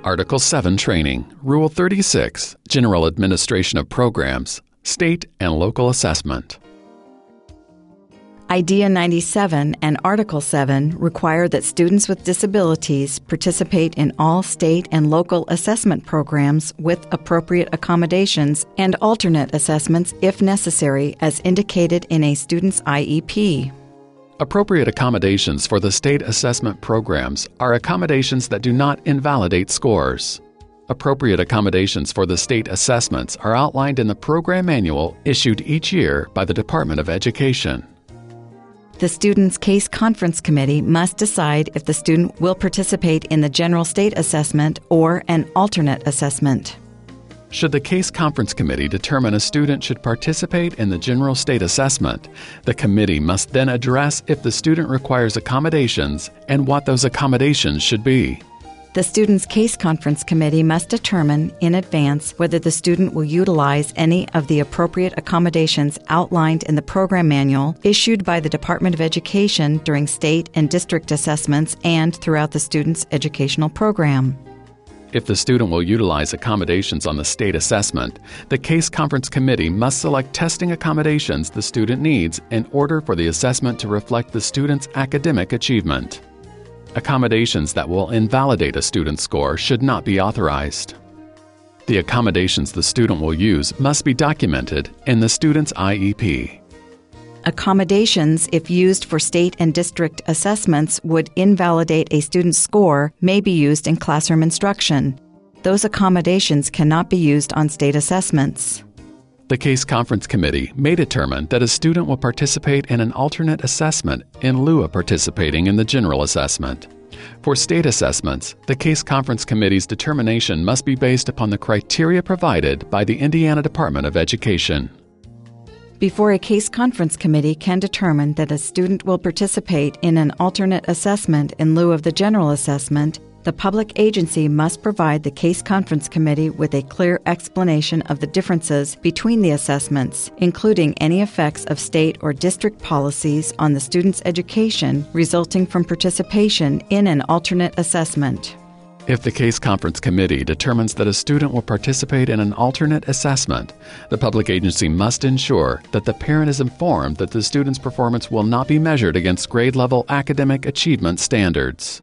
Article 7 Training, Rule 36, General Administration of Programs, State and Local Assessment. Idea 97 and Article 7 require that students with disabilities participate in all state and local assessment programs with appropriate accommodations and alternate assessments if necessary, as indicated in a student's IEP. Appropriate accommodations for the state assessment programs are accommodations that do not invalidate scores. Appropriate accommodations for the state assessments are outlined in the program manual issued each year by the Department of Education. The student's case conference committee must decide if the student will participate in the general state assessment or an alternate assessment. Should the case conference committee determine a student should participate in the general state assessment, the committee must then address if the student requires accommodations and what those accommodations should be. The student's case conference committee must determine in advance whether the student will utilize any of the appropriate accommodations outlined in the program manual issued by the Department of Education during state and district assessments and throughout the student's educational program. If the student will utilize accommodations on the state assessment, the case conference committee must select testing accommodations the student needs in order for the assessment to reflect the student's academic achievement. Accommodations that will invalidate a student's score should not be authorized. The accommodations the student will use must be documented in the student's IEP. Accommodations, if used for state and district assessments, would invalidate a student's score may be used in classroom instruction. Those accommodations cannot be used on state assessments. The case conference committee may determine that a student will participate in an alternate assessment in lieu of participating in the general assessment. For state assessments, the case conference committee's determination must be based upon the criteria provided by the Indiana Department of Education. Before a case conference committee can determine that a student will participate in an alternate assessment in lieu of the general assessment, the public agency must provide the case conference committee with a clear explanation of the differences between the assessments, including any effects of state or district policies on the student's education resulting from participation in an alternate assessment. If the case conference committee determines that a student will participate in an alternate assessment, the public agency must ensure that the parent is informed that the student's performance will not be measured against grade-level academic achievement standards.